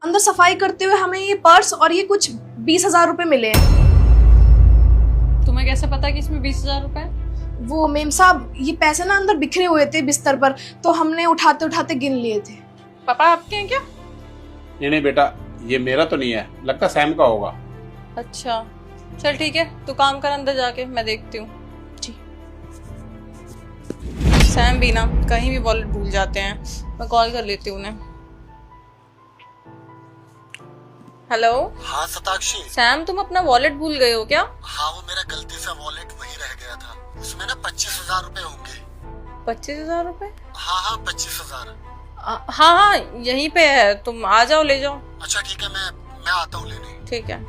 अंदर सफाई करते हुए हमें ये पर्स और ये कुछ 20,000 रुपए मिले हैं। तुम्हें कैसे पता कि इसमें 20,000 रुपए है? वो मेम साहब, ये पैसे ना अंदर बिखरे हुए थे बिस्तर पर, तो हमने उठाते उठाते गिन लिए थे। पापा आपके हैं क्या? नहीं बेटा, ये मेरा तो नहीं है, लगता सैम का होगा। अच्छा चल ठीक है, तू काम कर अंदर जाके, मैं देखती हूँ। ठीक। सैम भी ना कहीं भी वॉलेट भूल जाते हैं, मैं कॉल कर लेती हूँ उन्हें। हेलो। हाँ सताक्षी। सैम तुम अपना वॉलेट भूल गए हो क्या? हाँ, वो मेरा गलती से वॉलेट वहीं रह गया था, उसमें ना 25,000 रुपए होंगे। 25,000 रुपए? हाँ 25,000। हाँ हाँ यहीं पे है, तुम आ जाओ ले जाओ। अच्छा ठीक है, मैं आता हूँ लेने। ठीक है।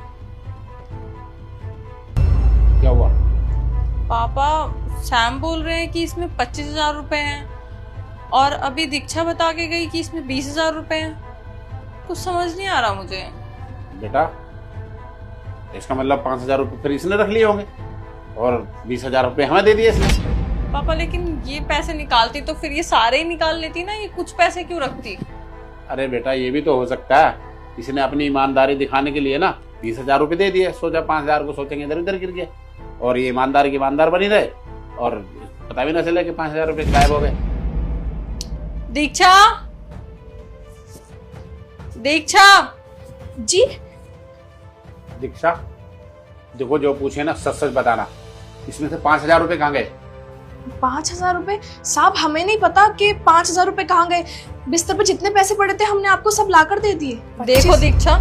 क्या हुआ? पापा सैम बोल रहे हैं कि इसमें 25,000 रुपए हैं, और अभी दीक्षा बता के गई कि इसमें 20,000 रुपए हैं। कुछ समझ नहीं आ रहा मुझे। बेटा इसका मतलब 5,000 रुपये फिर इसने रख लिए होंगे और 20,000 रुपये हमें दे दिए इसने। पापा लेकिन ये पैसे निकालती तो फिर ये सारे ही निकाल लेती ना, ये कुछ पैसे क्यों रखती? अरे बेटा ये भी तो हो सकता है, इसने अपनी ईमानदारी दिखाने के लिए ना 20,000 रुपये दे दिए, सोचा 5,000 को सोचेंगे इधर उधर गिर गए, और ये ईमानदार की ईमानदार बनी रहे और पता भी ना चला कि 5,000 रुपये गायब हो गए। दीक्षा, दीक्षा। जी दीक्षा देखो, जो पूछे ना सच सच बताना, इसमें से 5,000 रुपये कहाँ गए? 5,000 रुपए? साहब हमें नहीं पता कि 5,000 रुपए कहाँ गए। बिस्तर पर जितने पैसे पड़े थे हमने आपको सब लाकर दे दिए। देखो दीक्षा,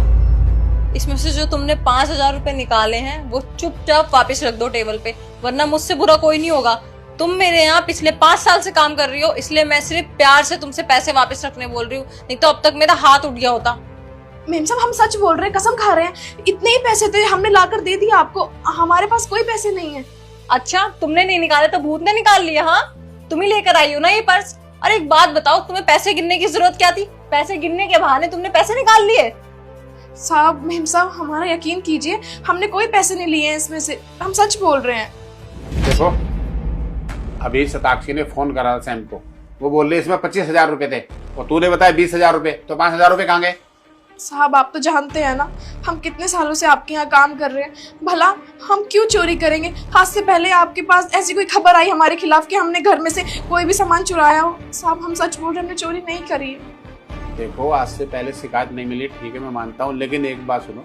इसमें से जो तुमने 5,000 रुपए निकाले हैं वो चुपचाप वापस रख दो टेबल पे, वरना मुझसे बुरा कोई नहीं होगा। तुम मेरे यहाँ पिछले 5 साल से काम कर रही हो, इसलिए मैं सिर्फ प्यार से तुमसे पैसे वापस रखने बोल रही हूँ, नहीं तो अब तक मेरा हाथ उठ गया होता। मेम साहब हम सच बोल रहे हैं, कसम खा रहे हैं, इतने ही पैसे थे, हमने लाकर दे दिया आपको, हमारे पास कोई पैसे नहीं है। अच्छा तुमने नहीं निकाले तो भूत ने निकाल लिया? हाँ तुम ही लेकर आई हो ना ये पर्स। और एक बात बताओ, तुम्हें पैसे गिनने की जरूरत क्या थी? पैसे गिनने के बहाने तुमने पैसे निकाल लिए। साहब मेम साहब हमारा यकीन कीजिए, हमने कोई पैसे नहीं लिए हैं इसमें से, हम सच बोल रहे हैं। देखो अभी शताक्षी ने फोन करा सैम को, वो बोल रहे इसमें 25,000 रुपये थे और तूने बताया 20,000 रुपये, तो 5,000 रुपये कहाँ गए? साहब आप तो जानते हैं ना, हम कितने सालों से आपके यहाँ काम कर रहे हैं, भला हम क्यों चोरी करेंगे? आज से पहले आपके पास ऐसी कोई खबर आई हमारे खिलाफ कि हमने घर में से कोई भी सामान चुराया हो? साहब हम सच बोल रहे हैं, हमने चोरी नहीं करी है। देखो आज से पहले शिकायत नहीं मिली, ठीक है मैं मानता हूँ, लेकिन एक बात सुनो,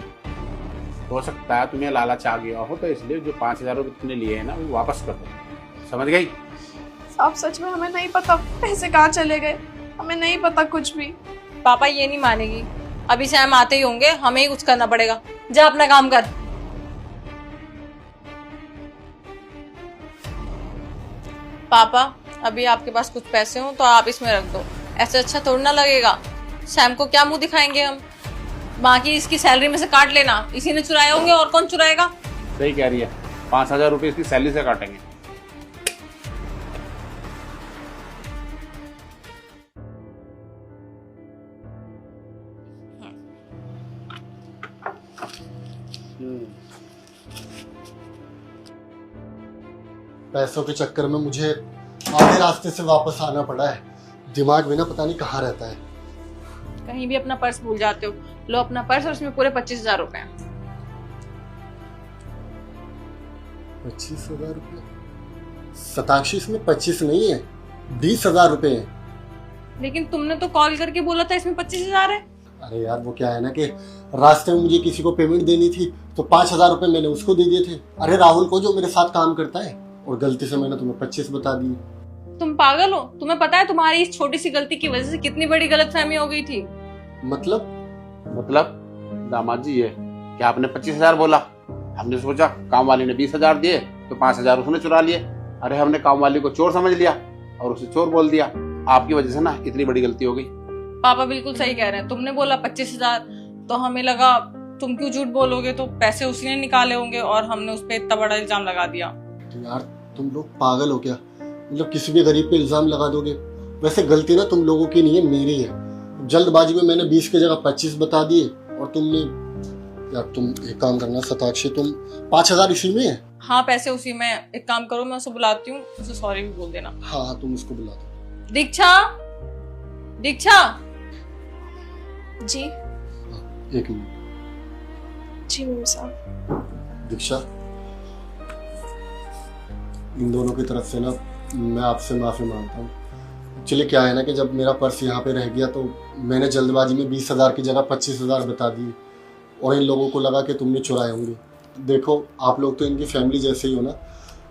हो सकता है तुम्हें लालच आ गया हो, तो इसलिए जो 5,000 रुपये तुमने लिए हैं ना वो वापस कर दो, समझ गई? साहब सच में हमें नहीं पता पैसे कहाँ चले गए, हमें नहीं पता कुछ भी। पापा ये नहीं मानेगी, अभी सैम आते ही होंगे, हमें ही कुछ करना पड़ेगा। जा अपना काम कर। पापा अभी आपके पास कुछ पैसे हो तो आप इसमें रख दो, ऐसे अच्छा थोड़ा ना लगेगा। सैम को क्या मुंह दिखाएंगे हम? बाकी इसकी सैलरी में से काट लेना, इसी ने चुराए होंगे, और कौन चुराएगा? सही कह रही है, 5,000 रुपये इसकी सैलरी से काटेंगे। पैसों के चक्कर में मुझे आधे रास्ते से वापस आना पड़ा है, दिमाग भी ना पता नहीं कहाँ रहता है। कहीं भी अपना पर्स भूल जाते हो। लो अपना पर्स, और उसमें पूरे 25,000 रुपए हैं। 25,000 रुपये? सताक्षी इसमें 25 नहीं है, 20,000 रुपये है। लेकिन तुमने तो कॉल करके बोला था इसमें 25,000 है। अरे यार वो क्या है ना कि रास्ते में मुझे किसी को पेमेंट देनी थी, तो 5,000 रुपये मैंने उसको दे दिए थे, अरे राहुल को, जो मेरे साथ काम करता है, और गलती से मैंने तुम्हें 25 बता दी। तुम पागल हो? तुम्हें पता है तुम्हारी इस छोटी सी गलती की वजह से कितनी बड़ी गलतफहमी हो गई थी? मतलब दामाद जी, ये क्या आपने 25,000 बोला? हमने सोचा काम वाली ने 20,000 दिए तो 5,000 उसने चुरा लिए। अरे हमने काम वाली को चोर समझ लिया और उसे चोर बोल दिया। आपकी वजह से ना इतनी बड़ी गलती हो गई। पापा बिल्कुल सही कह रहे हैं, तुमने बोला 25,000 तो हमें लगा तुम क्यों झूठ बोलोगे, तो पैसे उसी ने निकाले होंगे, और हमने उस पर इतना बड़ा इल्जाम लगा दिया। तो यार तुम लोग पागल हो क्या? मतलब किसी भी गरीब पे इल्जाम लगा दोगे? वैसे गलती ना तुम लोगों की नहीं है, मेरी है। जल्दबाजी में मैंने 20 की जगह 25 बता दिए, और तुमने, यार तुम एक काम करना सताक्षी, तुम 5,000 इसी में है? हाँ पैसे उसी में। एक काम करो, मैं उसे बुलाती हूँ, उसे सॉरी भी बोल देना। हाँ तुम उसको बुला दो। दीक्षा, दीक्षा। जी एक मिनट। जी मेम साहब। दीक्षा, इन दोनों की तरफ से ना मैं आपसे माफ़ी मांगता हूँ। एक्चुअली क्या है ना कि जब मेरा पर्स यहाँ पे रह गया तो मैंने जल्दबाजी में 20,000 की जगह 25,000 बता दिए और इन लोगों को लगा कि तुमने चुराए होंगे। देखो, आप लोग तो इनकी फैमिली जैसे ही हो ना,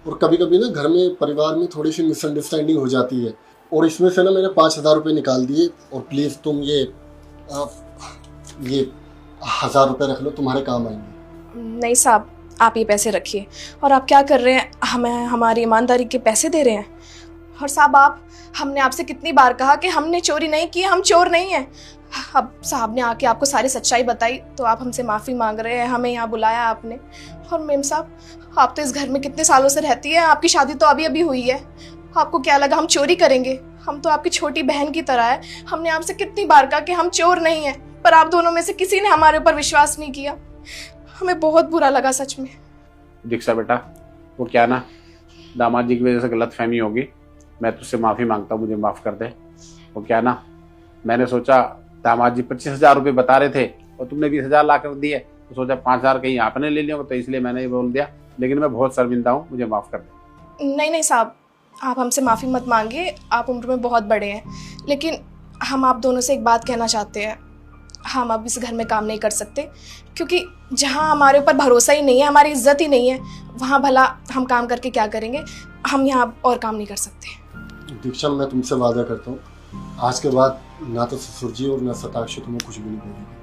और कभी कभी ना घर में परिवार में थोड़ी सी मिसअंडरस्टैंडिंग हो जाती है, और इसमें से ना मैंने 5,000 रुपये निकाल दिए। और प्लीज़ तुम ये 1,000 रुपये रख लो, तुम्हारे काम आएंगे। नहीं साहब, आप ये पैसे रखिए। और आप क्या कर रहे हैं, हमें हमारी ईमानदारी के पैसे दे रहे हैं। और साहब, हमने आपसे कितनी बार कहा कि हमने चोरी नहीं की, हम चोर नहीं हैं। अब साहब ने आके आपको सारी सच्चाई बताई तो आप हमसे माफ़ी मांग रहे हैं, हमें यहाँ बुलाया आपने। और मेम साहब, आप तो इस घर में कितने सालों से रहती है, आपकी शादी तो अभी अभी हुई है। आपको क्या लगा हम चोरी करेंगे? हम तो आपकी छोटी बहन की तरह है। हमने आपसे कितनी बार कहा कि हम चोर नहीं हैं, पर आप दोनों में से किसी ने हमारे ऊपर विश्वास नहीं किया। हमें बहुत बुरा लगा सच में। दीक्षा बेटा, वो क्या ना दामाद जी की वजह से गलत फहमी होगी, मैं तुझसे माफ़ी मांगता हूँ, मुझे माफ़ कर दे। वो क्या ना, मैंने सोचा दामाद जी 25,000 रुपये बता रहे थे और तुमने 20,000 ला कर दिए, तो सोचा 5,000 कहीं आपने ले लिया, तो इसलिए मैंने ये बोल दिया। लेकिन मैं बहुत शर्मिंदा हूँ, मुझे माफ़ कर दे। नहीं नहीं साहब, आप हमसे माफ़ी मत मांगिए, आप उम्र में बहुत बड़े हैं। लेकिन हम आप दोनों से एक बात कहना चाहते हैं, हम अब इस घर में काम नहीं कर सकते, क्योंकि जहाँ हमारे ऊपर भरोसा ही नहीं है, हमारी इज्जत ही नहीं है, वहाँ भला हम काम करके क्या करेंगे। हम यहाँ और काम नहीं कर सकते। दीक्षा, मैं तुमसे वादा करता हूँ, आज के बाद ना तो ससुर जी और ना सताक्षी तुम्हें कुछ भी नहीं बोलेंगे।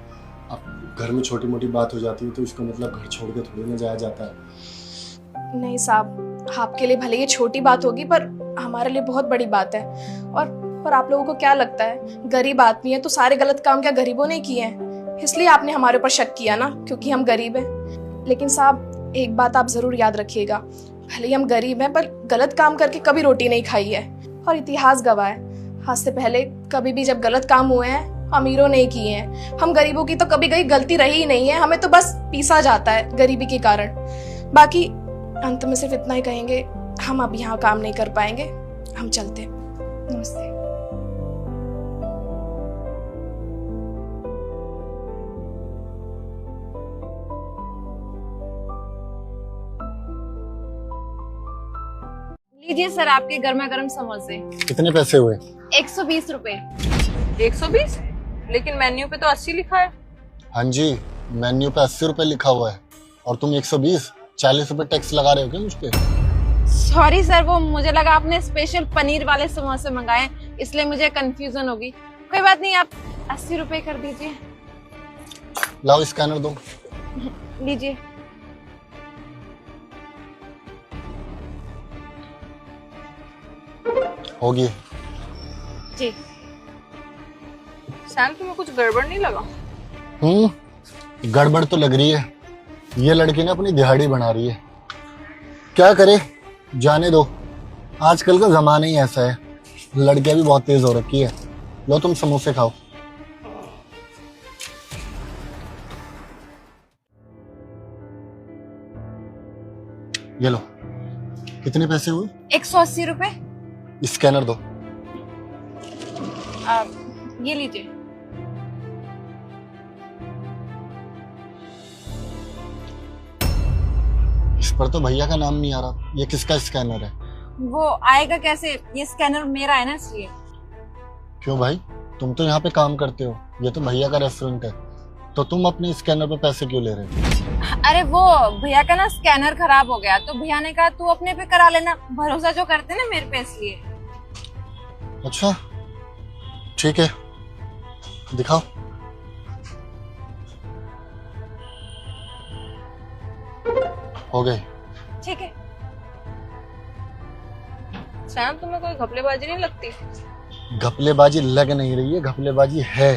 अब घर में छोटी मोटी बात हो जाती है तो इसका मतलब घर छोड़ के थोड़ी ना जाया जाता है। नहीं साहब, आपके लिए भले ये छोटी बात होगी, पर हमारे लिए बहुत बड़ी बात है। और आप लोगों को क्या लगता है, गरीब आदमी है तो सारे गलत काम क्या गरीबों ने किए हैं? इसलिए आपने हमारे ऊपर शक किया ना, क्योंकि हम गरीब हैं। लेकिन साहब, एक बात आप ज़रूर याद रखिएगा, भले ही हम गरीब हैं, पर गलत काम करके कभी रोटी नहीं खाई है। और इतिहास गवाह है, आज से पहले कभी भी जब गलत काम हुए हैं, अमीरों ने किए हैं। हम गरीबों की तो कभी कहीं गलती रही ही नहीं है, हमें तो बस पीसा जाता है गरीबी के कारण। बाकी अंत में सिर्फ इतना ही कहेंगे, हम अब यहाँ काम नहीं कर पाएंगे, हम चलते हैं। नमस्ते। लीजिए सर, आपके गर्मा गर्म समोसे। कितने पैसे हुए? 120 रुपए। 120? लेकिन मेन्यू पे तो 80 लिखा है। हाँ जी, मेन्यू पे 80 रुपये लिखा हुआ है और तुम 120, 40 रुपये टैक्स लगा रहे हो क्या मुझ पे? सॉरी सर, वो मुझे लगा आपने स्पेशल पनीर वाले समोसे मंगाए, इसलिए मुझे कंफ्यूजन होगी। कोई बात नहीं, आप 80 रुपए कर दीजिए। लाओ स्कैनर दो। लीजिए। होगी। जी। सैम, तुम्हें कुछ गड़बड़ नहीं लगा? गड़बड़ तो लग रही है। ये लड़की ना अपनी दिहाड़ी बना रही है। क्या करे, जाने दो, आजकल का जमाना ही ऐसा है। लड़कियां भी बहुत तेज हो रखी है। लो तुम समोसे खाओ। ये लो। कितने पैसे हुए? 180 रुपए। स्कैनर दो। ये लीजिए। इस पर तो भैया का नाम नहीं आ रहा, ये किसका स्कैनर है? वो आएगा कैसे, ये स्कैनर मेरा है ना, इसलिए। क्यों भाई, तुम तो यहाँ पे काम करते हो, ये तो भैया का रेस्टोरेंट है, तो तुम अपने स्कैनर पे पैसे क्यों ले रहे हो? अरे वो भैया का ना स्कैनर खराब हो गया, तो भैया ने कहा तू अपने पे करा लेना, भरोसा जो करते ना मेरे पे, इसलिए। अच्छा ठीक है, दिखाओ। हो गए। ठीक है। सैम, तुम्हें कोई घपलेबाजी नहीं लगती? घपलेबाजी लग नहीं रही है, घपलेबाजी है।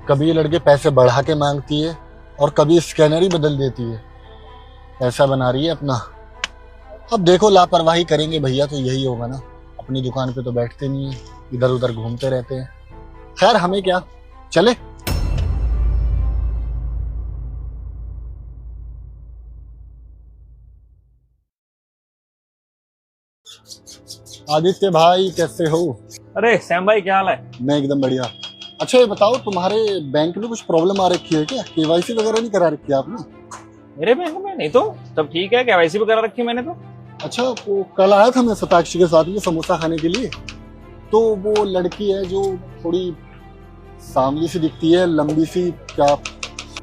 कभी ये लड़के पैसे बढ़ा के मांगती है और कभी स्कैनर ही बदल देती है, पैसा बना रही है अपना। अब देखो, लापरवाही करेंगे भैया तो यही होगा ना, अपनी दुकान पे तो बैठते नहीं है, इधर उधर घूमते रहते हैं। खैर हमें क्या, चले। आदित्य भाई कैसे हो? अरे सैम भाई, क्या हाल है? मैं एकदम बढ़िया। अच्छा ये बताओ, तुम्हारे बैंक में कुछ प्रॉब्लम आ रखी है क्या? केवाईसी वगैरह नहीं करा रखी है आपने? मेरे बैंक में नहीं तो सब ठीक है, केवाईसी वगैरह रखी मैंने तो। अच्छा, वो कल आया था मैं शताक्षी के साथ में समोसा खाने के लिए, तो वो लड़की है जो थोड़ी सांवली सी दिखती है, लंबी सी, क्या?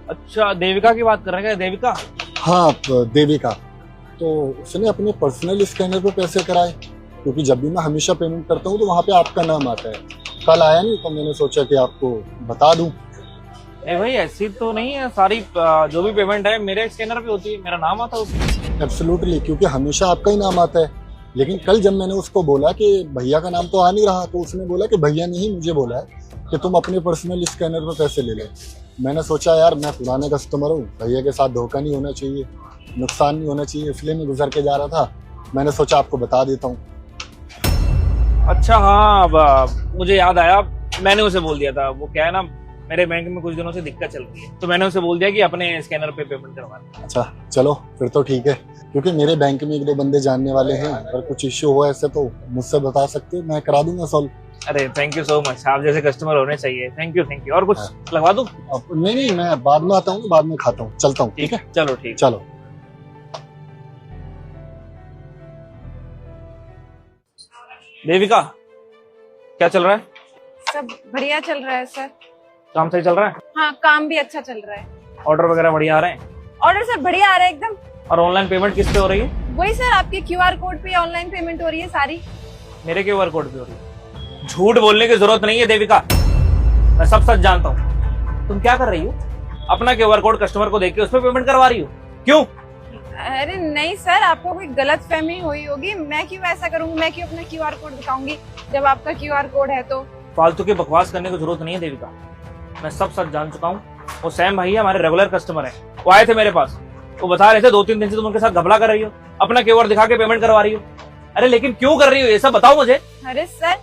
अच्छा देविका की बात कर रहे हैं क्या? देविका? हाँ देविका। तो उसने अपने पर्सनल स्कैनर पे पैसे कराए, क्योंकि जब भी मैं हमेशा पेमेंट करता हूँ तो वहाँ पे आपका नाम आता है। कल आया नहीं तो मैंने सोचा कि आपको बता दूं। नहीं भाई ऐसी तो नहीं है, सारी जो भी पेमेंट है मेरे स्कैनर पे होती है, मेरा नाम आता है उसमें। एब्सोल्युटली, क्योंकि हमेशा आपका ही नाम आता है। लेकिन कल जब मैंने उसको बोला कि भैया का नाम तो आ नहीं रहा, तो उसने बोला कि भैया ने ही मुझे बोला है कि तुम अपने पर्सनल स्कैनर पे पैसे ले लो। मैंने सोचा यार मैं पुराना कस्टमर हूँ, भैया के साथ धोखा नहीं होना चाहिए, नुकसान नहीं होना चाहिए, इसलिए मैं गुजर के जा रहा था। मैंने सोचा आपको बता देता हूँ। अच्छा हाँ, अब मुझे याद आया, मैंने उसे बोल दिया था। वो क्या है ना, मेरे बैंक में कुछ दिनों से दिक्कत चल रही है, तो मैंने उसे बोल दिया कि अपने स्कैनर पे पेमेंट करवा। अच्छा चलो फिर तो ठीक है, क्योंकि मेरे बैंक में 1-2 बंदे जानने वाले हैं, अगर कुछ इश्यू हो ऐसे तो मुझसे बता सकते हो, मैं करा दूंगा सॉल्व। अरे थैंक यू सो मच, आप जैसे कस्टमर होने चाहिए। Thank you. और कुछ लगवा दूं? नहीं, मैं बाद में आता हूँ, बाद में खाता हूँ, चलता हूँ। ठीक है, चलो ठीक। चलो। देविका क्या चल रहा है? सब बढ़िया चल रहा है सर। काम सही चल रहा है? हाँ, काम भी अच्छा चल रहा है। ऑर्डर वगैरह बढ़िया आ रहे हैं? ऑर्डर सर बढ़िया आ रहा है एकदम। और ऑनलाइन पेमेंट किस पे हो रही है? वही सर, आपके QR कोड पे ऑनलाइन पेमेंट हो रही है सारी। मेरे QR कोड पे हो रही है? झूठ बोलने की जरूरत नहीं है देविका, मैं सब सच जानता हूँ। तुम क्या कर रही हो? अपना QR कोड कस्टमर को देके उस पर पेमेंट करवा रही हो, क्यों? अरे नहीं सर, आपको कोई गलत फहमी हुई होगी। मैं क्यों ऐसा करूंगी? मैं क्यों अपना QR कोड दिखाऊंगी जब आपका QR कोड है? तो फालतू की बकवास करने की जरूरत नहीं है देविका, मैं सब सच जान चुका हूँ। वो सैम भाई हमारे रेगुलर कस्टमर है, वो आए थे मेरे पास, वो बता रहे थे 2-3 दिन से तुम उनके साथ घपला कर रही हो, अपना QR दिखा के पेमेंट करवा रही हो। अरे लेकिन क्यों कर रही हो ये सब बताओ मुझे। अरे सर,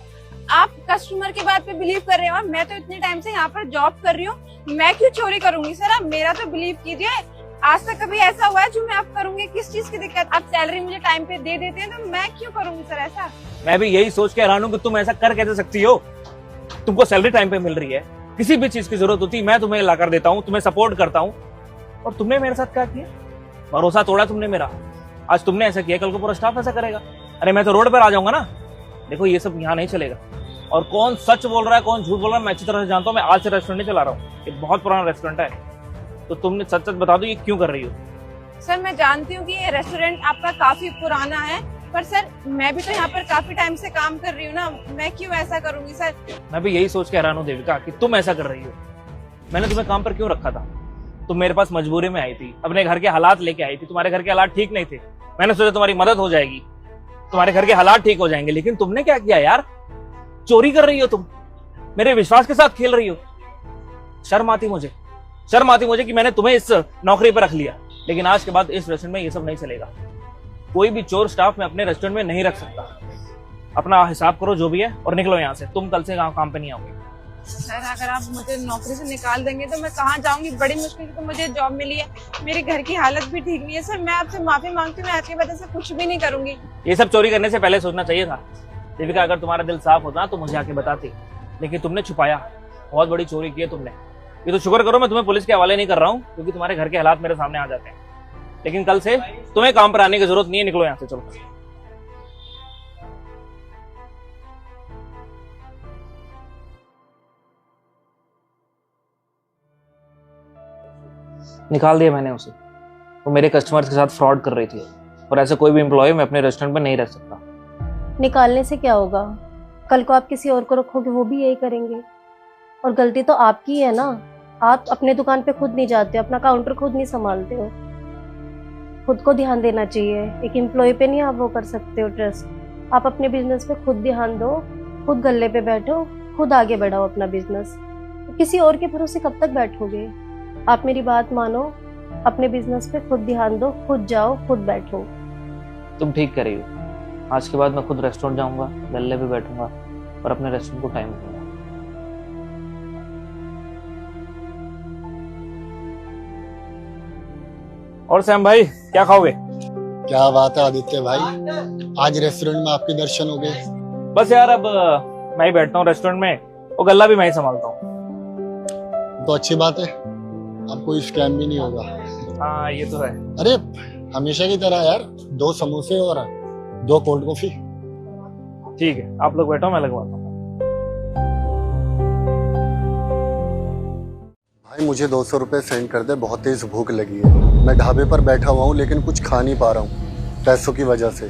आप कस्टमर की बात पे बिलीव कर रहे हो? मैं तो इतने टाइम से यहाँ पर जॉब कर रही हूँ, मैं क्यों चोरी करूंगी सर? आप मेरा तो बिलीव कीजिए, आज तक कभी ऐसा हुआ है जो मैं आप करूंगी? किस चीज की दिक्कत? आप सैलरी मुझे टाइम पे दे देते हैं, तो मैं क्यों करूंगी सर ऐसा? मैं भी यही सोच के हैरान हूँ कि तुम ऐसा कर कैसे सकती हो। तुमको सैलरी टाइम पे मिल रही है, किसी भी चीज की जरूरत होती है मैं तुम्हें ला कर देता हूँ, तुम्हें सपोर्ट करता हूँ, और तुमने मेरे साथ क्या किया? भरोसा तोड़ा तुमने मेरा। आज तुमने ऐसा किया, कल को पूरा स्टाफ ऐसा करेगा। अरे मैं तो रोड पर आ जाऊंगा ना। देखो ये सब यहाँ नहीं चलेगा, और कौन सच बोल रहा है कौन झूठ बोल रहा है मैं अच्छी तरह से जानता हूँ। मैं आज से रेस्टोरेंट नहीं चला रहा हूँ, ये बहुत पुराना रेस्टोरेंट है, तो तुमने सच सच बता दो ये क्यों कर रही हो। सर मैं जानती हूँ कि ये रेस्टोरेंट आपका काफी पुराना है, पर सर मैं भी तो यहाँ पर काफी टाइम से काम कर रही हूँ ना, मैं क्यों ऐसा करूंगी सर? मैं भी यही सोच के हैरान हूँ देविका कि तुम ऐसा कर रही हो। मैंने तुम्हें काम पर क्यों रखा था? तुम मेरे पास मजबूरी में आई थी, अपने घर के हालात लेके आई थी, तुम्हारे घर के हालात ठीक नहीं थे, मैंने सोचा तुम्हारी मदद हो जाएगी, तुम्हारे घर के हालात ठीक हो जाएंगे। लेकिन तुमने क्या किया यार? चोरी कर रही हो तुम, मेरे विश्वास के साथ खेल रही हो। शर्म आती मुझे कि मैंने तुम्हें इस नौकरी पर रख लिया। लेकिन आज के बाद इस रेस्टोरेंट में ये सब नहीं चलेगा। कोई भी चोर स्टाफ में अपने रेस्टोरेंट में नहीं रख सकता। अपना हिसाब करो जो भी है और निकलो यहाँ से, तुम कल से काम पे नहीं आओगे। सर अगर आप मुझे नौकरी से निकाल देंगे तो मैं कहाँ जाऊंगी? बड़ी मुश्किल से तो मुझे जॉब मिली है, मेरे घर की हालत भी ठीक नहीं है। सर मैं आपसे माफी मांगती हूँ, मैं आपकी वजह से कुछ भी नहीं करूंगी। ये सब चोरी करने से पहले सोचना चाहिए था देविका। अगर तुम्हारा दिल साफ होता तो मुझे आके बताती, लेकिन तुमने छुपाया, बहुत बड़ी चोरी की है तुमने। ये तो शुक्र करो मैं तुम्हें पुलिस के हवाले नहीं कर रहा हूँ, क्योंकि तुम्हारे घर के हालात मेरे सामने आ जाते हैं। लेकिन कल से तुम्हें काम पर आने की जरूरत नहीं है, निकलो यहाँ से, चलो। निकाल दिया मैंने उसे, वो मेरे कस्टमर्स के साथ फ्रॉड कर रही थी, और ऐसे कोई भी एम्प्लॉय मैं अपने रेस्टोरेंट में नहीं रह सकता। निकालने से क्या होगा? कल को आप किसी और को रखोगे, वो भी यही करेंगे, और गलती तो आपकी है ना। आप अपने दुकान पे खुद नहीं जाते, अपना काउंटर खुद नहीं संभालते हो। खुद को ध्यान देना चाहिए, एक एम्प्लॉय पे नहीं आप वो कर सकते हो ट्रस्ट। आप अपने बिजनेस पे खुद ध्यान दो, खुद गल्ले पे बैठो, खुद आगे बढ़ाओ अपना बिजनेस। किसी और के भरोसे कब तक बैठोगे? आप मेरी बात मानो, अपने बिजनेस पे खुद ध्यान दो, खुद जाओ, खुद बैठो। तुम ठीक कर रही हो, आज के बाद मैं खुद रेस्टोरेंट जाऊंगा, गल्ले पे बैठूंगा और अपने रेस्टोरेंट को टाइम दूंगा। और सैम भाई क्या खाओगे? क्या बात है आदित्य भाई, आज रेस्टोरेंट में आपके दर्शन हो गए। बस यार अब मैं ही बैठता हूँ रेस्टोरेंट में, वो गल्ला भी मैं ही संभालता हूँ। तो अच्छी बात है, अब कोई स्कैम भी नहीं होगा। हाँ ये तो है। अरे हमेशा की तरह यार, 2 समोसे और 2 कोल्ड कॉफी। ठीक है, आप लोग बैठो, मैं लगवाता हूँ। भाई मुझे 200 रुपये सेंड कर दे, बहुत तेज भूख लगी है। मैं ढाबे पर बैठा हुआ हूँ लेकिन कुछ खा नहीं पा रहा हूँ पैसों की वजह से।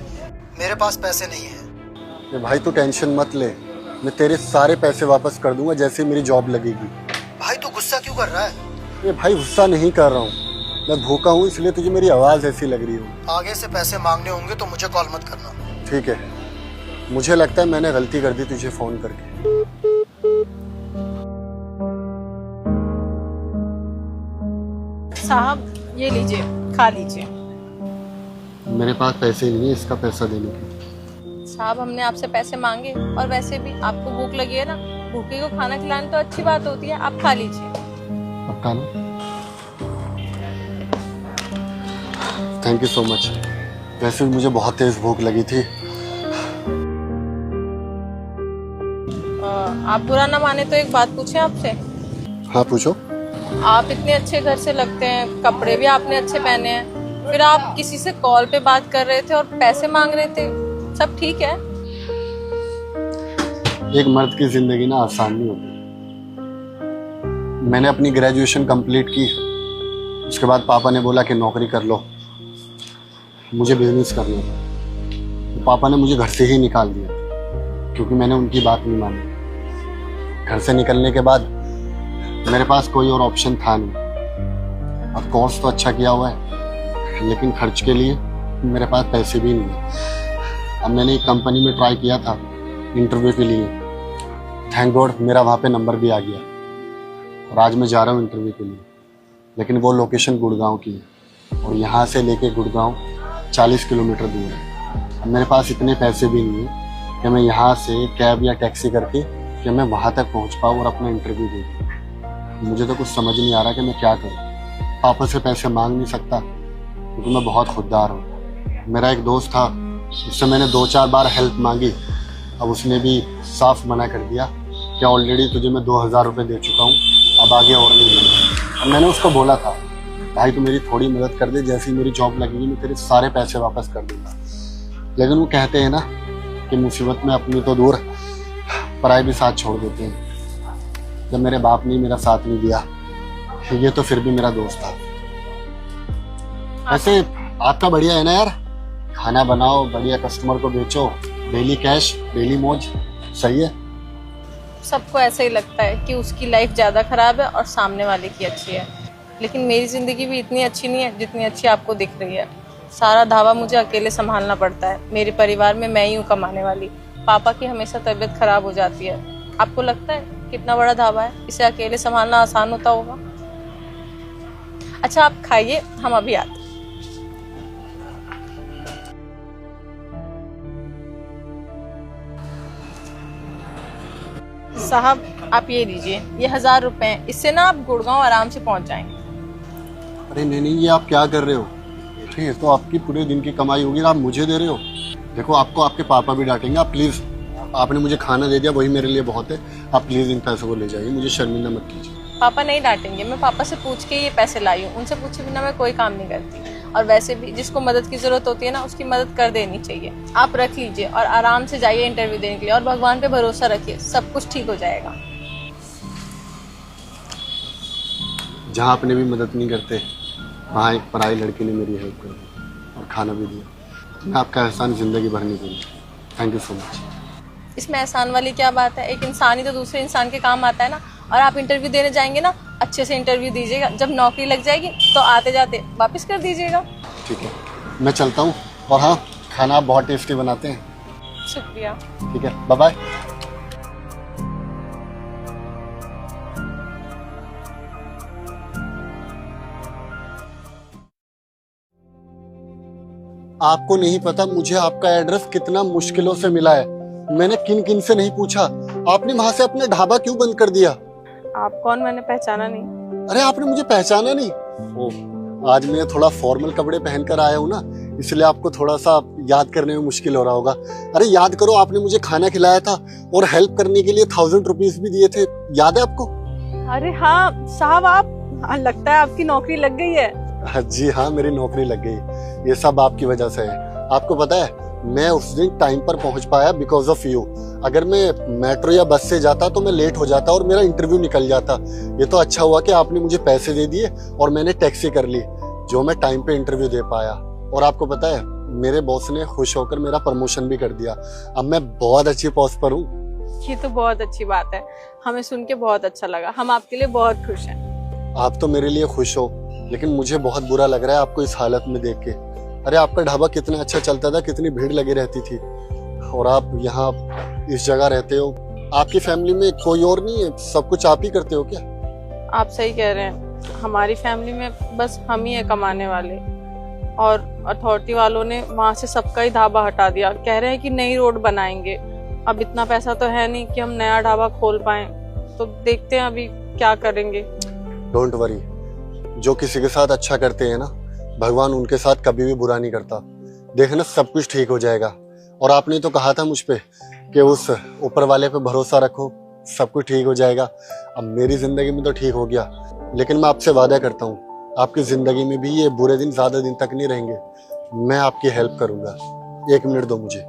मेरे पास पैसे नहीं है। ये भाई तू टेंशन मत ले, मैं तेरे सारे पैसे वापस कर दूंगा जैसे ही मेरी जॉब लगेगी। भाई तू गुस्सा क्यों कर रहा है? ये भाई गुस्सा नहीं कर रहा हूँ, मैं भूखा हूँ इसलिए तुझे मेरी आवाज़ ऐसी लग रही हो। आगे से पैसे मांगने होंगे तो मुझे कॉल मत करना। ठीक है, मुझे लगता है मैंने गलती कर दी तुझे फ़ोन करके। साहब ये लीजिए, खा लीजिए। मेरे पास पैसे नहीं है इसका पैसा देने के। साहब हमने आपसे पैसे मांगे, और वैसे भी आपको भूख लगी है ना, भूखे को खाना खिलाना तो अच्छी बात होती है, आप खा लीजिए। अब खाना। Thank you so much. वैसे भी मुझे बहुत तेज भूख लगी थी। आप बुरा ना माने तो एक बात पूछें आपसे? हाँ पूछो। आप इतने अच्छे घर से लगते हैं, कपड़े भी आपने अच्छे पहने हैं, फिर आप किसी से कॉल पे बात कर रहे थे और पैसे मांग रहे थे, सब ठीक है? एक मर्द की जिंदगी ना आसान नहीं होती। मैंने अपनी ग्रेजुएशन कंप्लीट की, उसके बाद पापा ने बोला कि नौकरी कर लो, मुझे बिजनेस करना था। तो पापा ने मुझे घर से ही निकाल दिया क्योंकि मैंने उनकी बात नहीं मानी। घर से निकलने के बाद मेरे पास कोई और ऑप्शन था नहीं। अब कोर्स तो अच्छा किया हुआ है लेकिन खर्च के लिए मेरे पास पैसे भी नहीं है। अब मैंने एक कंपनी में ट्राई किया था इंटरव्यू के लिए, थैंक गॉड मेरा वहाँ पे नंबर भी आ गया और आज मैं जा रहा हूँ इंटरव्यू के लिए। लेकिन वो लोकेशन गुड़गांव की है और यहाँ से लेके गुड़गांव 40 किलोमीटर दूर है। अब मेरे पास इतने पैसे भी नहीं है कि मैं यहाँ से कैब या टैक्सी करके कि मैं वहाँ तक पहुँच पाऊँ और अपना इंटरव्यू दे दूँ। मुझे तो कुछ समझ नहीं आ रहा कि मैं क्या करूँ। पापा से पैसे मांग नहीं सकता क्योंकि मैं बहुत खुददार हूँ। मेरा एक दोस्त था, उससे मैंने 2-4 बार हेल्प मांगी, अब उसने भी साफ मना कर दिया कि ऑलरेडी तुझे मैं 2000 रुपये दे चुका हूँ, अब आगे और नहीं मिलेगा। अब मैंने उसको बोला था भाई तू मेरी थोड़ी मदद कर दे, जैसे ही मेरी जॉब लगेगी मैं तेरे सारे पैसे वापस कर दूंगा। लेकिन वो कहते हैं ना कि मुसीबत में अपनी तो दूर पराई भी साथ छोड़ देते हैं। जब मेरे बाप ने मेरा साथ नहीं दिया, ये तो फिर भी मेरा दोस्त था। वैसे आपका बढ़िया है ना यार, खाना बनाओ, बढ़िया कस्टमर को बेचो, डेली कैश, डेली मौज, सही है। सबको ऐसा ही लगता है कि उसकी लाइफ ज़्यादा खराब है और सामने वाले की अच्छी है, लेकिन मेरी ज़िंदगी भी इतनी अच्छी नहीं है जितनी अच्छी आपको दिख रही है। सारा ढाबा मुझे अकेले संभालना पड़ता है, मेरे परिवार में मैं ही हूँ कमाने वाली। पापा की हमेशा तबीयत खराब हो जाती है। आपको लगता है कितना बड़ा ढाबा है, इसे अकेले संभालना आसान होता होगा? अच्छा आप खाइए, हम अभी आते हैं। साहब आप ये लीजिए, ये 1000 रुपए हैं, इससे ना आप गुड़गांव आराम से पहुंच जाएंगे। अरे नहीं, ये आप क्या कर रहे हो? ये तो आपकी पूरे दिन की कमाई होगी, आप मुझे दे रहे हो। देखो आपको आपके पापा भी डांटेंगे। आप प्लीज़, आपने मुझे खाना दे दिया वही मेरे लिए बहुत है। आप प्लीज़ इन पैसों को ले जाइए, मुझे शर्मिंदा मत कीजिए। पापा नहीं डांटेंगे, मैं पापा से पूछ के ये पैसे लाई हूँ, उनसे पूछे बिना मैं कोई काम नहीं करती। और वैसे भी जिसको मदद की जरूरत होती है ना, उसकी मदद कर देनी चाहिए। आप रख लीजिए और आराम से जाइए इंटरव्यू देने के लिए, और भगवान पे भरोसा रखिए, सब कुछ ठीक हो जाएगा। जहाँ अपने भी मदद नहीं करते, वहाँ एक पराई लड़की ने मेरी हेल्प कर दी और खाना भी दिया। मैं आपका एहसान ज़िंदगी भर नहीं भूलूंगा। Thank you so much. इसमें एहसान वाली क्या बात है? एक इंसान ही तो दूसरे इंसान के काम आता है ना। और आप इंटरव्यू देने जाएंगे ना, अच्छे से इंटरव्यू दीजिएगा, जब नौकरी लग जाएगी तो आते जाते वापस कर दीजिएगा। ठीक है, मैं चलता हूँ। और हाँ, खाना आप बहुत टेस्टी बनाते हैं। शुक्रिया। ठीक है, बाय बाय। आपको नहीं पता मुझे आपका एड्रेस कितना मुश्किलों से मिला है। मैंने किन किन से नहीं पूछा। आपने वहां से अपना ढाबा क्यों बंद कर दिया? आप कौन? मैंने पहचाना नहीं। अरे आपने मुझे पहचाना नहीं? आज मैं थोड़ा फॉर्मल कपड़े पहनकर आया हूँ ना, इसलिए आपको थोड़ा सा याद करने में मुश्किल हो रहा होगा। अरे याद करो, आपने मुझे खाना खिलाया था और हेल्प करने के लिए 1000 रुपीज भी दिए थे, याद है आपको? अरे हाँ साहब, आप लगता है आपकी नौकरी लग गई है। जी हाँ, मेरी नौकरी लग गई। ये सब आपकी वजह से है। आपको पता है, मैं उस दिन टाइम पर पहुंच पाया बिकॉज ऑफ यू। अगर मैं मेट्रो या बस से जाता तो मैं लेट हो जाता और मेरा इंटरव्यू निकल जाता। ये तो अच्छा हुआ कि आपने मुझे पैसे दे दिए और मैंने टैक्सी कर ली, जो मैं टाइम पे इंटरव्यू दे पाया। और आपको पता है, मेरे बॉस ने खुश होकर मेरा प्रमोशन भी कर दिया। अब मैं बहुत अच्छी पोस्ट पर हूँ। ये तो बहुत अच्छी बात है, हमें सुन के बहुत अच्छा लगा। हम आपके लिए बहुत खुश हैं। आप तो मेरे लिए खुश हो, लेकिन मुझे बहुत बुरा लग रहा है आपको इस हालत में देख के। अरे आपका ढाबा कितना अच्छा चलता था, कितनी भीड़ लगी रहती थी, और आप यहाँ इस जगह रहते हो। आपकी फैमिली में कोई और नहीं है? सब कुछ आप ही करते हो क्या? आप सही कह रहे हैं, हमारी फैमिली में बस हम ही है कमाने वाले, और अथॉरिटी वालों ने वहाँ से सबका ही ढाबा हटा दिया। कह रहे हैं कि नई रोड बनाएंगे। अब इतना पैसा तो है नहीं कि हम नया ढाबा खोल पाए, तो देखते हैं अभी क्या करेंगे। डोंट वरी, जो किसी के साथ अच्छा करते हैं ना, भगवान उनके साथ कभी भी बुरा नहीं करता। देखना, सब कुछ ठीक हो जाएगा। और आपने तो कहा था मुझ पे कि उस ऊपर वाले पे भरोसा रखो, सब कुछ ठीक हो जाएगा। अब मेरी जिंदगी में तो ठीक हो गया, लेकिन मैं आपसे वादा करता हूँ, आपकी जिंदगी में भी ये बुरे दिन ज्यादा दिन तक नहीं रहेंगे। मैं आपकी हेल्प करूंगा। 1 मिनट दो मुझे।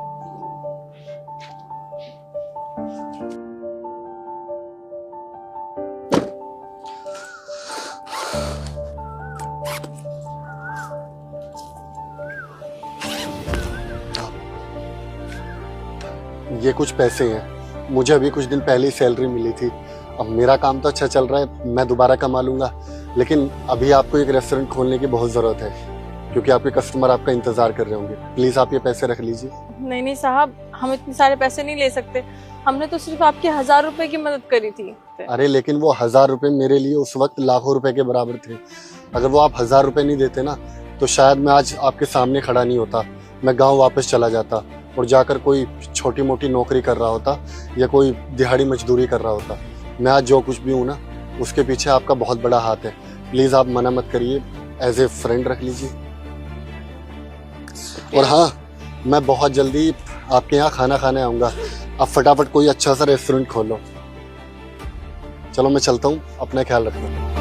ये कुछ पैसे हैं, मुझे अभी कुछ दिन पहले ही सैलरी मिली थी। अब मेरा काम तो अच्छा चल रहा है, मैं दोबारा कमा लूंगा, लेकिन अभी आपको एक रेस्टोरेंट खोलने की बहुत ज़रूरत है, क्योंकि आपके कस्टमर आपका इंतज़ार कर रहे होंगे। प्लीज़ आप ये पैसे रख लीजिए। नहीं नहीं साहब, हम इतने सारे पैसे नहीं ले सकते। हमने तो सिर्फ आपके 1000 रुपए की मदद करी थी। अरे लेकिन वो 1000 रुपये मेरे लिए उस वक्त लाखों रुपए के बराबर थे। अगर वो आप 1000 रुपये नहीं देते ना, तो शायद मैं आज आपके सामने खड़ा नहीं होता। मैं गाँव वापस चला जाता और जाकर कोई छोटी मोटी नौकरी कर रहा होता या कोई दिहाड़ी मजदूरी कर रहा होता। मैं आज जो कुछ भी हूँ ना, उसके पीछे आपका बहुत बड़ा हाथ है। प्लीज़ आप मना मत करिए, एज ए फ्रेंड रख लीजिए। और हाँ, मैं बहुत जल्दी आपके यहाँ खाना खाने आऊँगा। आप फटाफट कोई अच्छा सा रेस्टोरेंट खोलो। चलो मैं चलता हूँ, अपना ख्याल रखना।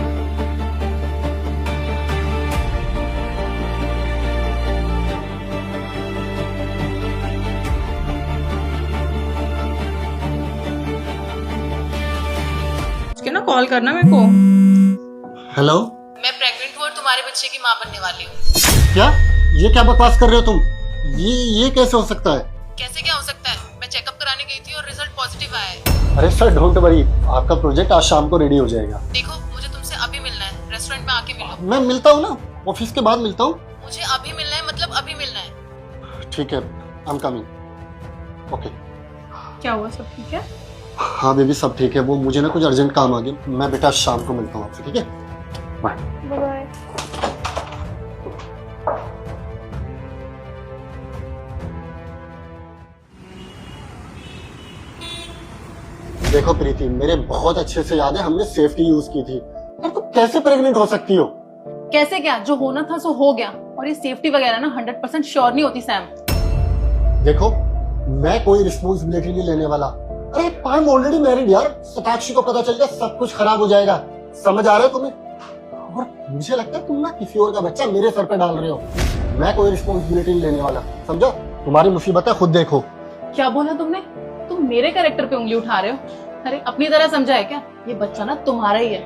ना कॉल करना मेरे को। हेलो, मैं प्रेग्नेंट हूँ और तुम्हारे बच्चे की माँ बनने वाली हूँ। क्या? ये क्या बकवास कर रहे हो तुम? ये कैसे हो सकता है? कैसे क्या हो सकता है? मैं चेकअप कराने गई थी और रिजल्ट पॉजिटिव आया है। अरे सर, डोंट वरी, आपका प्रोजेक्ट आज शाम को रेडी हो जाएगा। देखो, मुझे तुमसे अभी मिलना है, रेस्टोरेंट में आके मिलो। मैं मिलता हूँ ना, ऑफिस के बाद मिलता हूँ। मुझे अभी मिलना है, मतलब अभी मिलना है। ठीक है, आई एम कमिंग। ओके। क्या हुआ, सब ठीक है? हाँ बेबी, सब ठीक है। वो मुझे ना कुछ अर्जेंट काम आ गया। मैं बेटा शाम को मिलता हूँ आपसे, ठीक है? Bye bye. देखो प्रीति, मेरे बहुत अच्छे से याद है, हमने सेफ्टी यूज की थी। पर तुम कैसे प्रेग्नेंट हो सकती हो? कैसे क्या, जो होना था सो हो गया। और ये सेफ्टी वगैरह ना 100% श्योर नहीं होती सैम। देखो, मैं कोई रिस्पॉन्सिबिलिटी नहीं लेने वाला। अरे आई एम ऑलरेडी मैरिड यार। साक्षी को पता चल गया, सब कुछ खराब हो जाएगा। समझ आ रहा है तुम्हें? और मुझे लगता है तुम ना किसी और का बच्चा मेरे सर पे डाल रहे हो। मैं कोई रिस्पॉन्सिबिलिटी नहीं लेने वाला, समझो? तुम्हारी मुसीबत है, खुद देखो। क्या बोला तुमने? तुम मेरे कैरेक्टर पे उंगली उठा रहे हो? अरे अपनी तरह समझा है क्या? ये बच्चा ना तुम्हारा ही है।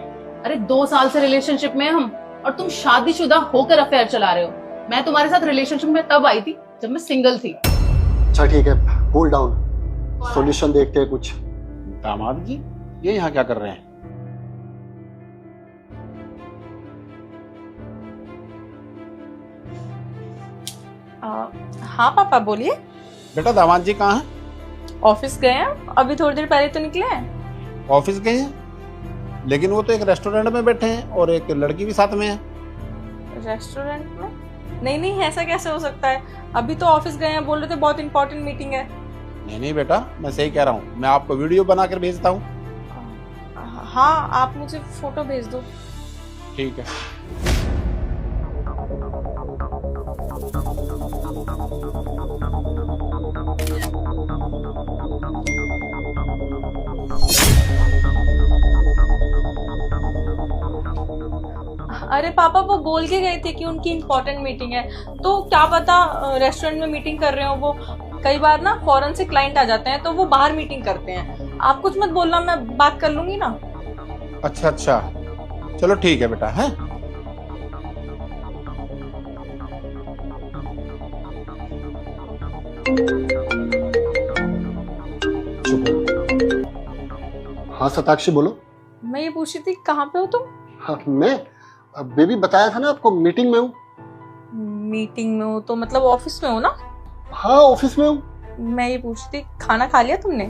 अरे 2 साल से रिलेशनशिप में हम, और तुम शादीशुदा होकर अफेयर चला रहे हो। मैं तुम्हारे साथ रिलेशनशिप में तब आई थी जब मैं सिंगल थी। अच्छा ठीक है, कूल डाउन, सॉल्यूशन देखते हैं कुछ। दामाद जी, ये यहाँ क्या कर रहे हैं? हाँ पापा बोलिए। बेटा दामाद जी कहाँ हैं? ऑफिस गए हैं, अभी थोड़ी देर पहले तो निकले हैं। ऑफिस गए हैं, लेकिन वो तो एक रेस्टोरेंट में बैठे हैं और एक लड़की भी साथ में है। रेस्टोरेंट में? नहीं नहीं, ऐसा कैसे हो सकता है? अभी तो ऑफिस गए हैं, बोल रहे थे बहुत इंपॉर्टेंट मीटिंग है। नहीं नहीं बेटा, मैं सही कह रहा हूँ। मैं आपको वीडियो बना कर भेजता हूँ। हाँ, आप मुझे फोटो भेज दो। ठीक है। अरे पापा वो बोल के गए थे कि उनकी इम्पोर्टेंट मीटिंग है, तो क्या पता रेस्टोरेंट में मीटिंग कर रहे हो वो। कई बार ना फॉरेन से क्लाइंट आ जाते हैं तो वो बाहर मीटिंग करते हैं। आप कुछ मत बोलना, मैं बात कर लूंगी ना। अच्छा अच्छा, चलो ठीक है बेटा। है चुप हो। हाँ शताक्षी बोलो। मैं ये पूछ रही थी कहाँ पे हो तुम? हाँ मैं बेबी बताया था ना आपको, मीटिंग में हूँ। मीटिंग में हो तो मतलब ऑफिस में हो ना? हाँ ऑफिस में हूँ। मैं ये पूछ रही थी खाना खा लिया तुमने?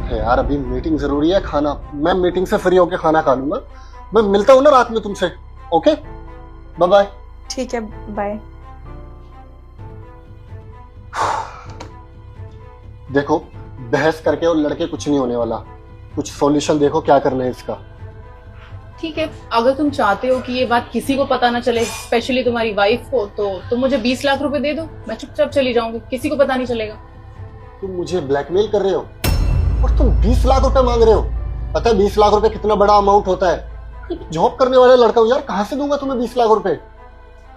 है यार अभी मीटिंग जरूरी है, खाना मैं मीटिंग से फ्री होके खाना खा लूंगा। मैं मिलता हूँ ना रात में तुमसे। Okay bye bye. ठीक है बाय। देखो बहस करके और लड़के कुछ नहीं होने वाला, कुछ सॉल्यूशन देखो क्या करना है इसका। ठीक है, अगर तुम चाहते हो कि ये बात किसी को पता ना चले, स्पेशली तुम्हारी वाइफ को, तो तुम मुझे 20 लाख रुपए दे दो, मैं चुपचाप चली जाऊंगी, किसी को पता नहीं चलेगा। तुम मुझे ब्लैकमेल कर रहे हो और तुम 20 लाख रुपए मांग रहे हो। पता है 20 लाख रुपए कितना बड़ा अमाउंट होता है? जॉब करने वाला लड़का हूँ यार, कहाँ से दूंगा तुम्हें 20 लाख रुपए?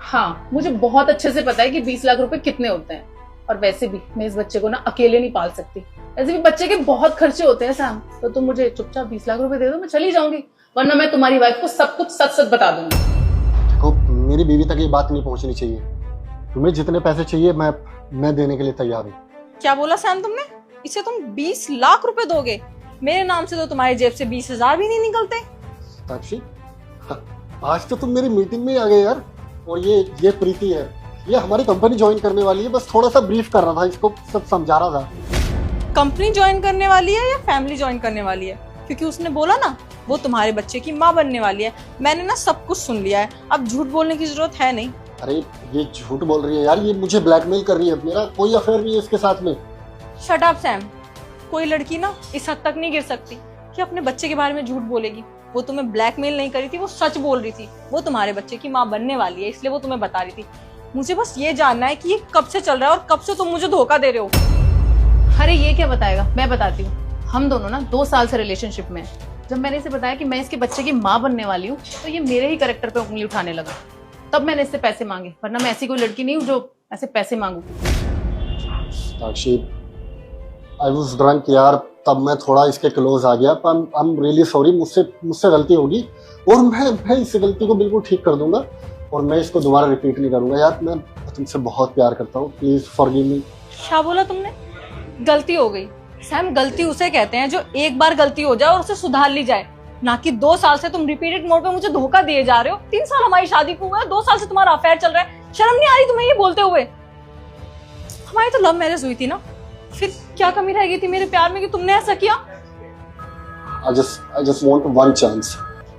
हाँ मुझे बहुत अच्छे से पता है कि 20 लाख रुपए कितने होते हैं, और वैसे भी मैं इस बच्चे को ना अकेले नहीं पाल सकती। ऐसे भी बच्चे के बहुत खर्चे होते हैं सैम, तो तुम मुझे चुपचाप 20 लाख रुपए दे दो, मैं चली जाऊंगी, वरना मैं तुम्हारी वाइफ को सब कुछ सच सच बता दूंगी। देखो मेरी बीवी तक ये बात नहीं पहुंचनी चाहिए। तुम्हें जितने पैसे चाहिए मैं देने के लिए तैयार हूँ। क्या बोला सैम तुमने? इसे तुम 20 लाख रुपए दोगे? मेरे नाम से तो तुम्हारी जेब से 20,000 भी नहीं निकलते। साक्षी आज तो तुम मेरी मीटिंग में ही आ गए यार। और ये प्रीति है, ये हमारी कंपनी ज्वाइन करने वाली है। बस थोड़ा सा ब्रीफ कर रहा था, इसको सब समझा रहा था। कंपनी ज्वाइन करने वाली है या फैमिली ज्वाइन करने वाली है? क्योंकि उसने बोला ना वो तुम्हारे बच्चे की माँ बनने वाली है। मैंने ना सब कुछ सुन लिया है, अब झूठ बोलने की जरूरत है नहीं। अरे ये झूठ बोल रही है यार, ये मुझे ब्लैकमेल कर रही है। मेरा कोई अफेयर नहीं है इसके साथ में। Shut up Sam. कोई लड़की ना इस हद तक नहीं गिर सकती कि अपने बच्चे के बारे में झूठ बोलेगी। वो तुम्हें ब्लैकमेल नहीं करी थी, वो सच बोल रही थी। वो तुम्हारे बच्चे की माँ बनने वाली है, इसलिए वो तुम्हें बता रही थी। मुझे बस ये जानना है कि ये कब से चल रहा है और कब से तुम मुझे धोखा दे रहे हो। अरे ये क्या बताएगा, मैं बताती हूँ। हम दोनों ना 2 साल से रिलेशनशिप में हैं। जब मैंने इसे बताया कि मैं इसके बच्चे की माँ बनने वाली हूँ, तो ये मेरे ही कैरेक्टर पे उंगली उठाने लगा। तब मैंने इससे पैसे मांगे, वरना मैं ऐसी कोई लड़की नहीं हूँ जो ऐसे पैसे मांगू। साक्षी आई वाज ड्रंक यार, तब मैं थोड़ा इसके क्लोज आ गया। आई एम रियली सॉरी, मुझसे गलती होगी और मैं इस गलती को बिल्कुल ठीक कर दूंगा और मैं इसको दोबारा रिपीट नहीं करूंगा। यार मैं तुमसे बहुत प्यार करता हूँ, प्लीज फॉरगिव मी। क्या बोला तुमने? गलती हो गई? सैम गलती उसे कहते हैं जो एक बार गलती हो जाए और उसे सुधार ली जाए, ना कि 2 साल से तुम रिपीटेड मोड पे मुझे धोखा दिए जा रहे हो। 3 साल हमारी शादी को हुआ है, 2 साल से तुम्हारा अफेयर चल रहा है। शर्म नहीं आ रही तुम्हें ये बोलते हुए? हमारी तो लव मैरिज हुई थी ना, फिर क्या कमी रह गई थी मेरे प्यार में कि तुमने ऐसा किया? I just want one chance.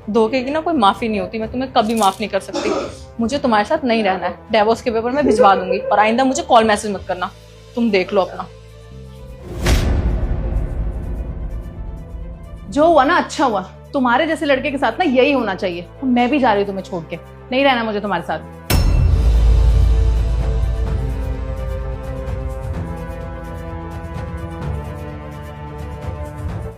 धोखे की ना कोई माफी नहीं होती, मैं तुम्हें कभी माफ नहीं कर सकती। मुझे तुम्हारे साथ नहीं रहना है। डिवोर्स के पेपर मैं भिजवा दूंगी और आइंदा मुझे कॉल मैसेज मत करना। तुम देख लो अपना। जो हुआ ना अच्छा हुआ, तुम्हारे जैसे लड़के के साथ ना यही होना चाहिए। मैं भी जा रही हूँ तुम्हें छोड़ के, नहीं रहना मुझे तुम्हारे साथ।